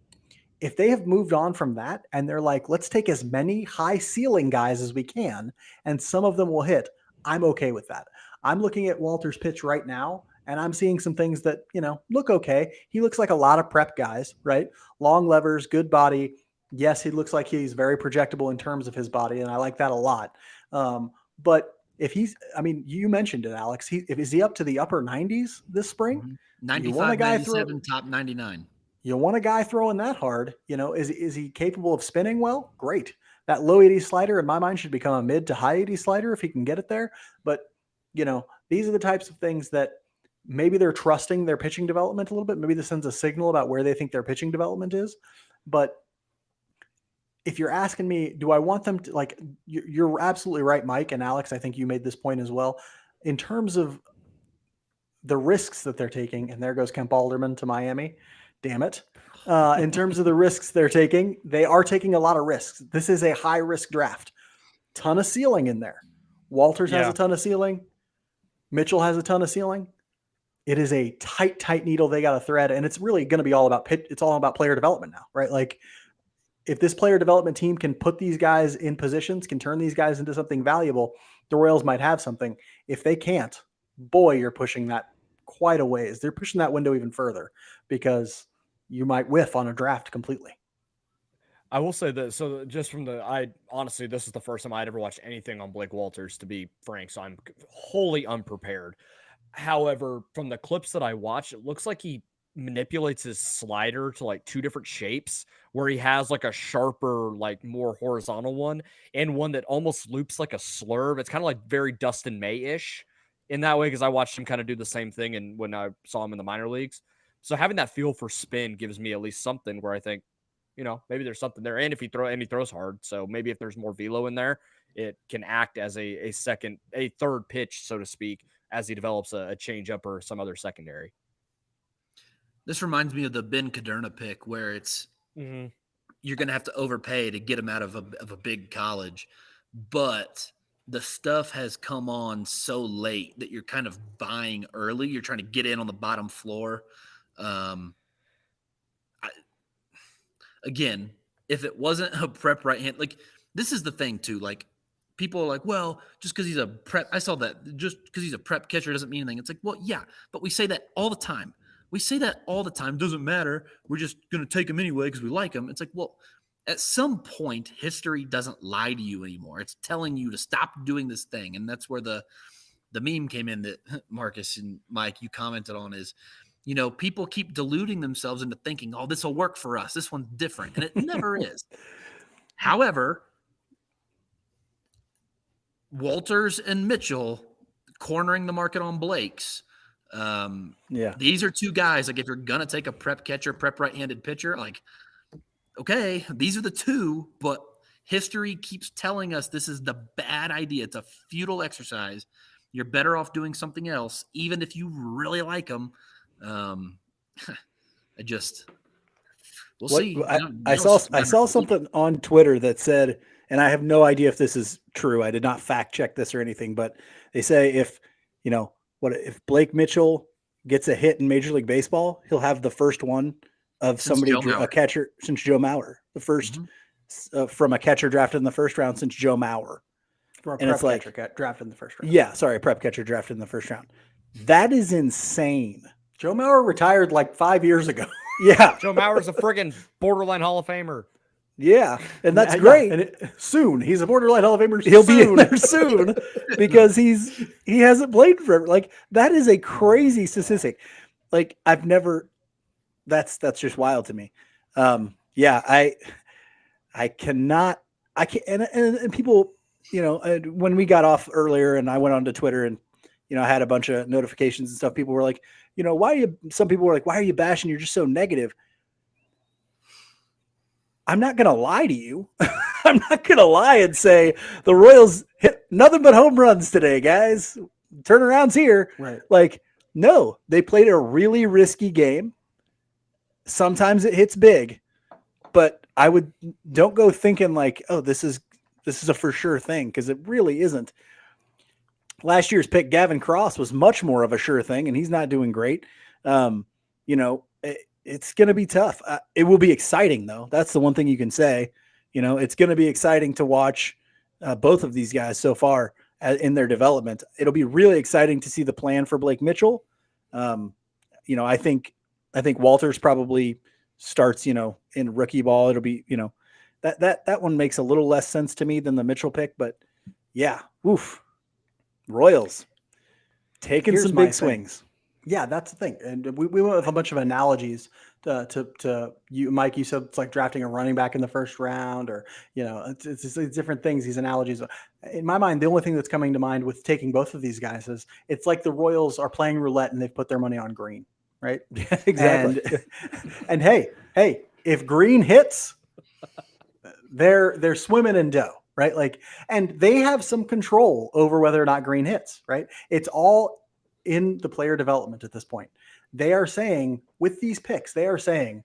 If they have moved on from that and they're like, let's take as many high ceiling guys as we can, and some of them will hit, I'm okay with that. I'm looking at Walter's pitch right now, and I'm seeing some things that, look okay. He looks like a lot of prep guys, right? Long levers, good body, Yes, he looks like he's very projectable in terms of his body, and I like that a lot. But if he's, I mean, you mentioned it, Alex. Is he up to the upper 90s this spring? Mm-hmm. You want a 95, guy 97, top 99. You want a guy throwing that hard. Is he capable of spinning well? Great. That low 80 slider, in my mind, should become a mid to high 80 slider if he can get it there. But, these are the types of things that maybe they're trusting their pitching development a little bit. Maybe this sends a signal about where they think their pitching development is. But if you're asking me, do I want them to, like, you're absolutely right, Mike and Alex, I think you made this point as well. In terms of the risks that they're taking, and there goes Kemp Alderman to Miami, damn it. In terms of the risks they're taking, they are taking a lot of risks. This is a high risk draft. Ton of ceiling in there. Walters has a ton of ceiling. Mitchell has a ton of ceiling. It is a tight needle they got to thread, and it's really going to be all about it's all about player development now, right? Like, if this player development team can put these guys in positions, can turn these guys into something valuable, the Royals might have something. If they can't, boy, you're pushing that quite a ways. They're pushing that window even further because you might whiff on a draft completely. I will say that. So just from honestly, this is the first time I'd ever watched anything on Blake Walters, to be frank. So I'm wholly unprepared. However, from the clips that I watched, it looks like he manipulates his slider to like two different shapes, where he has like a sharper, like more horizontal one, and one that almost loops like a slurve. It's kind of like very Dustin May-ish in that way, because I watched him kind of do the same thing and when I saw him in the minor leagues. So having that feel for spin gives me at least something where I think, maybe there's something there. And if he throws hard, so maybe if there's more velo in there, it can act as a third pitch, so to speak, as he develops a changeup or some other secondary. This reminds me of the Ben Caderna pick, where it's you're going to have to overpay to get him out of a big college, but the stuff has come on so late that you're kind of buying early. You're trying to get in on the bottom floor. Again, if it wasn't a prep right hand, like, this is the thing too. Like, people are like, well, just because he's a prep, I saw that, just because he's a prep catcher doesn't mean anything. It's like, well, yeah, but we say that all the time. Doesn't matter. We're just going to take him anyway because we like him. It's like, well, at some point, history doesn't lie to you anymore. It's telling you to stop doing this thing. And that's where the meme came in that Marcus and Mike, you commented on, is, people keep deluding themselves into thinking, oh, this will work for us. This one's different. And it never is. However, Walters and Mitchell cornering the market on Blake's. These are two guys, like, if you're going to take a prep catcher, prep right-handed pitcher, like, okay, these are the two, but history keeps telling us this is the bad idea. It's a futile exercise. You're better off doing something else, even if you really like them. We'll see. I saw something on Twitter that said, and I have no idea if this is true. I did not fact check this or anything, but they say if Blake Mitchell gets a hit in Major League Baseball, he'll have the first one of a catcher since Joe Mauer, the first from a catcher drafted in the first round since Joe Mauer. And it's like drafted in the first round. Yeah, sorry, a prep catcher drafted in the first round. That is insane. Joe Mauer retired like 5 years ago. Yeah. Joe Mauer's a friggin' borderline Hall of Famer. Yeah, and that's great. And soon, he's a borderline Hall of Famer. He'll be in there soon because he hasn't played forever. Like, that is a crazy statistic. Like, that's just wild to me. I can't, and people, when we got off earlier and I went onto Twitter and, I had a bunch of notifications and stuff. People were like, some people were like, why are you bashing? You're just so negative. I'm not going to lie to you. I'm not going to lie and say the Royals hit nothing but home runs today, guys. Turnarounds here. Right. Like, no, they played a really risky game. Sometimes it hits big, but don't go thinking like, oh, this is a for sure thing, because it really isn't. Last year's pick, Gavin Cross, was much more of a sure thing, and he's not doing great. It's going to be tough. It will be exciting, though. That's the one thing you can say. It's going to be exciting to watch both of these guys so far in their development. It'll be really exciting to see the plan for Blake Mitchell. I think Walters probably starts, in rookie ball. It'll be, That one makes a little less sense to me than the Mitchell pick, but yeah, oof. Royals taking Here's some my big thing. swings. Yeah, that's the thing. And we went with a bunch of analogies to you, Mike. You said it's like drafting a running back in the first round, or it's different things. These analogies. In my mind, the only thing that's coming to mind with taking both of these guys is it's like the Royals are playing roulette and they've put their money on Green, right? Yeah, exactly. And hey, if Green hits, they're swimming in dough, right? Like, and they have some control over whether or not Green hits, right? It's all in the player development at this point. They are saying with these picks, they are saying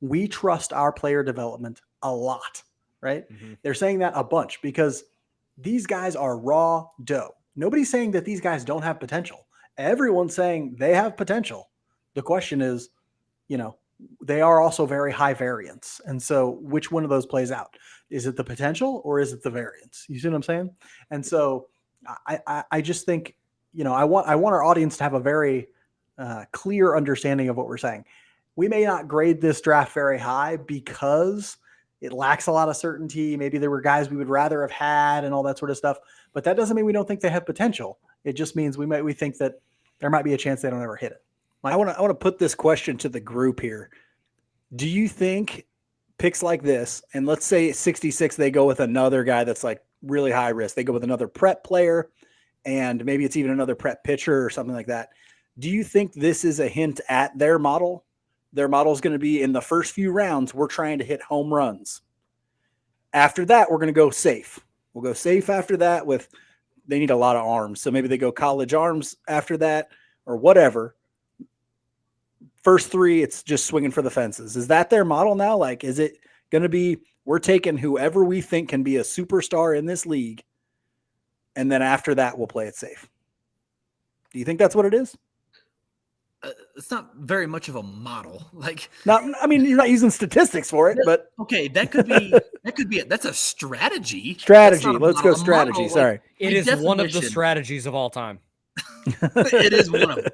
we trust our player development a lot, right? They're saying that a bunch because these guys are raw dough. Nobody's saying that these guys don't have potential. Everyone's saying they have potential. The question is, they are also very high variance. And so which one of those plays out? Is it the potential or is it the variance? You see what I'm saying? And so I just think, I want our audience to have a very clear understanding of what we're saying. We may not grade this draft very high because it lacks a lot of certainty. Maybe there were guys we would rather have had and all that sort of stuff, but that doesn't mean we don't think they have potential. It just means we think that there might be a chance they don't ever hit it. I want to put this question to the group here. Do you think picks like this, and let's say at 66 they go with another guy that's like really high risk, they go with another prep player, and maybe it's even another prep pitcher or something like that. Do you think this is a hint at their model? Their model is going to be in the first few rounds, we're trying to hit home runs. After that, we're going to go safe. We'll go safe after that they need a lot of arms. So maybe they go college arms after that or whatever. First three, it's just swinging for the fences. Is that their model now? Like, is it going to be, we're taking whoever we think can be a superstar in this league, and then after that, we'll play it safe? Do you think that's what it is? It's not very much of a model. I mean, you're not using statistics for it, but okay, that could be it. That's a strategy. Strategy. Let's go strategy. Sorry. It is one of the strategies of all time. It is one of them.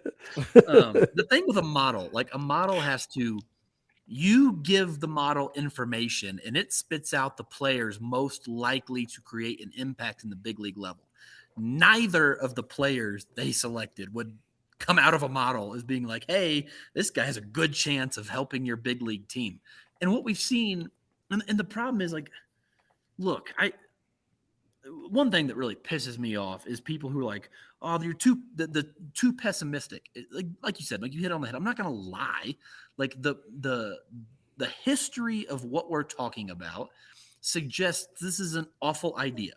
The thing with a model, a model has to, you give the model information and it spits out the players most likely to create an impact in the big league level. Neither of the players they selected would come out of a model as being like, hey, this guy has a good chance of helping your big league team. And what we've seen, and the problem is look, one thing that really pisses me off is people who are like, oh, you're too pessimistic. Like you said, you hit on the head. I'm not going to lie. The history of what we're talking about suggests this is an awful idea.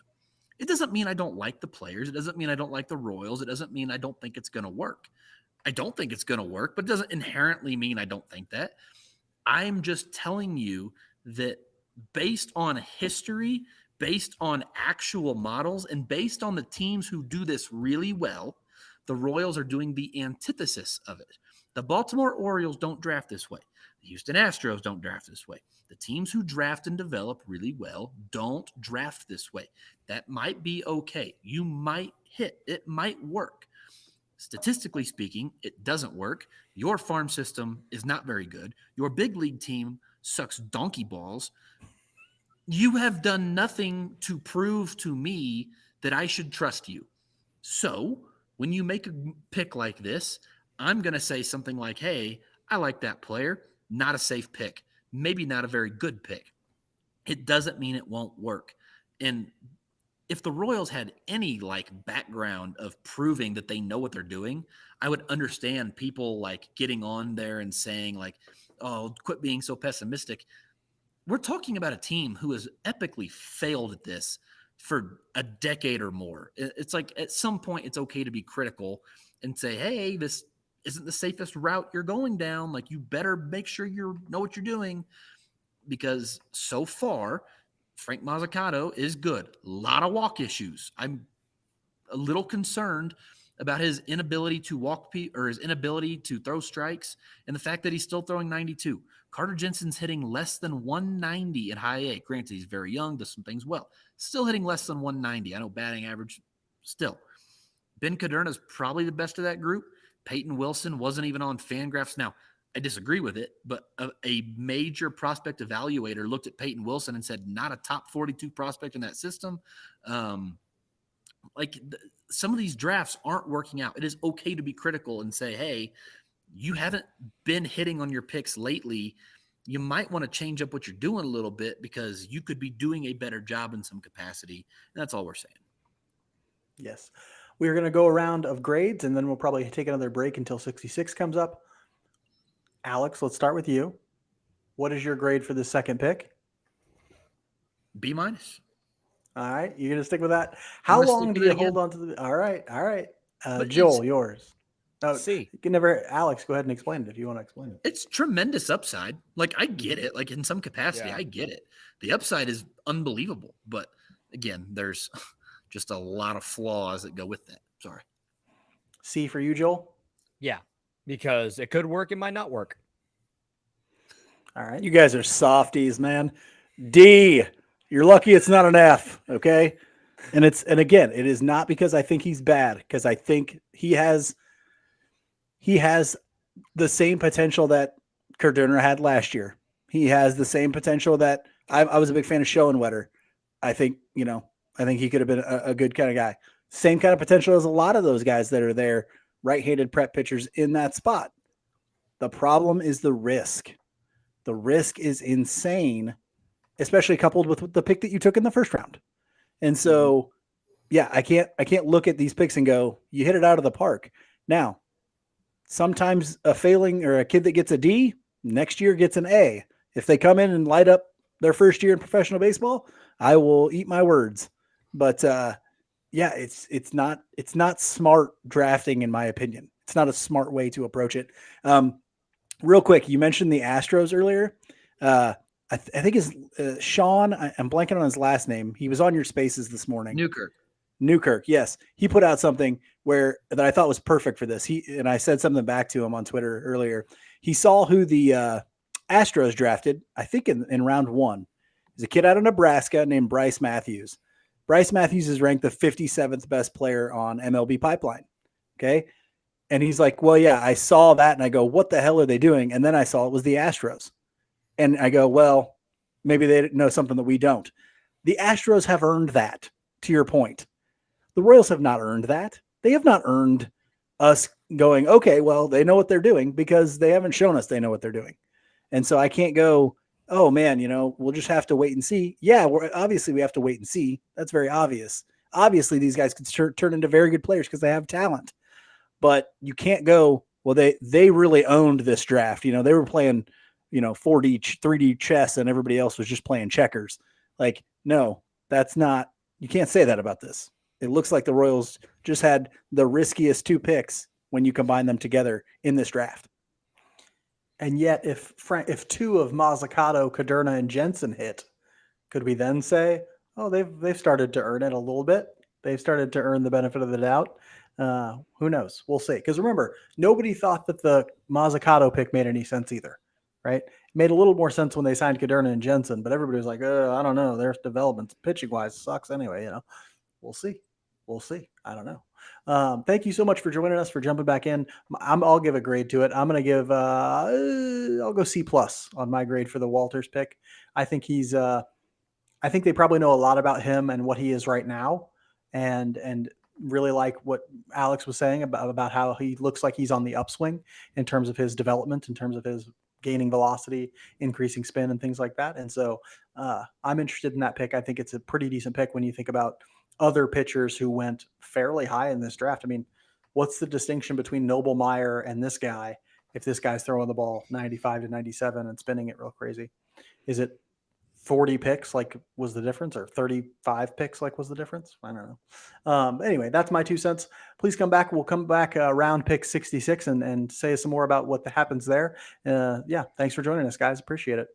It doesn't mean I don't like the players. It doesn't mean I don't like the Royals. It doesn't mean I don't think it's going to work. I don't think it's going to work, but it doesn't inherently mean I don't think that. I'm just telling you that based on history, based on actual models, and based on the teams who do this really well, the Royals are doing the antithesis of it. The Baltimore Orioles don't draft this way. The Houston Astros don't draft this way. The teams who draft and develop really well don't draft this way. That might be okay. You might hit. It might work. Statistically speaking, it doesn't work. Your farm system is not very good. Your big league team sucks donkey balls. You have done nothing to prove to me that I should trust you. So when you make a pick like this, I'm going to say something like, hey, I like that player. Not a safe pick. Maybe not a very good pick. It doesn't mean it won't work. And if the Royals had any background of proving that they know what they're doing, I would understand people getting on there and saying oh, quit being so pessimistic. We're talking about a team who has epically failed at this for a decade or more. It's at some point it's okay to be critical and say, hey, this isn't the safest route you're going down. You better make sure you know what you're doing, because so far Frank Mazzucato is good. A lot of walk issues. I'm a little concerned about his inability to walk or his inability to throw strikes, and the fact that he's still throwing 92. Carter Jensen's hitting less than 190 at high A. Granted, he's very young, does some things well. Still hitting less than 190. I know batting average still. Ben Caderna's probably the best of that group. Peyton Wilson wasn't even on Fangraphs. Now, I disagree with it, but a major prospect evaluator looked at Peyton Wilson and said, not a top 42 prospect in that system. Some of these drafts aren't working out. It is okay to be critical and say, hey, you haven't been hitting on your picks lately. You might want to change up what you're doing a little bit because you could be doing a better job in some capacity. And that's all we're saying. Yes. We're going to go around of grades, and then we'll probably take another break until 66 comes up. Alex, let's start with you. What is your grade for the second pick? B-. All right. You're going to stick with that? How long do you hold on to the... All right. Joel, yours. Oh, C. You can never... Alex, go ahead and explain it if you want to explain it. It's tremendous upside. Like, I get it. Like, in some capacity, I get it. The upside is unbelievable. But, again, there's just a lot of flaws that go with that. Sorry. C for you, Joel? Yeah, because it could work. It might not work. All right. You guys are softies, man. D. You're lucky it's not an F, okay? And again, it is not because I think he's bad, because I think he has the same potential that Cardona had last year. He has the same potential that I was a big fan of Schoenwetter. I think he could have been a good kind of guy. Same kind of potential as a lot of those guys that are there, right-handed prep pitchers in that spot. The problem is the risk. The risk is insane, especially coupled with the pick that you took in the first round. And so, I can't look at these picks and go, you hit it out of the park. Now, sometimes a failing or a kid that gets a D next year gets an A. If they come in and light up their first year in professional baseball, I will eat my words. But it's not smart drafting, in my opinion. It's not a smart way to approach it. Real quick, you mentioned the Astros earlier. I think his Sean, I'm blanking on his last name. He was on your spaces this morning. Newkirk. Yes. He put out something that I thought was perfect for this. And I said something back to him on Twitter earlier. He saw who the Astros drafted, I think in round 1. He's a kid out of Nebraska named Bryce Matthews. Bryce Matthews is ranked the 57th best player on MLB Pipeline. Okay. And he's like, well, yeah, I saw that. And I go, what the hell are they doing? And then I saw it was the Astros. And I go, well, maybe they know something that we don't. The Astros have earned that, to your point. The Royals have not earned that. They have not earned us going, okay, well, they know what they're doing, because they haven't shown us they know what they're doing. And so I can't go, oh, man, we'll just have to wait and see. Yeah, obviously we have to wait and see. That's very obvious. Obviously, these guys could turn into very good players because they have talent. But you can't go, well, they really owned this draft. They were playing, 4D, 3D chess, and everybody else was just playing checkers. Like, no, that's not, you can't say that about this. It looks like the Royals just had the riskiest 2 picks when you combine them together in this draft. And yet, if 2 of Mazzucato, Cardona, and Jensen hit, could we then say, oh, they've started to earn it a little bit? They've started to earn the benefit of the doubt. Who knows? We'll see. Because remember, nobody thought that the Mazzucato pick made any sense either, right? It made a little more sense when they signed Cardona and Jensen, but everybody was like, I don't know. Their development pitching-wise sucks anyway, We'll see. I don't know. Thank you so much for joining us, for jumping back in. I'll give a grade to it. I'm going to give, I'll go C+ on my grade for the Walters pick. I think I think they probably know a lot about him and what he is right now. And really like what Alex was saying about how he looks like he's on the upswing in terms of his development, in terms of his gaining velocity, increasing spin, and things like that. And so I'm interested in that pick. I think it's a pretty decent pick when you think about other pitchers who went fairly high in this draft. I mean, what's the distinction between Noble Meyer and this guy if this guy's throwing the ball 95 to 97 and spinning it real crazy? Is it 40 picks like was the difference, or 35 picks like was the difference? I don't know. Anyway, that's my 2 cents. Please come back. We'll come back around pick 66 and say some more about what happens there. Thanks for joining us, guys. Appreciate it.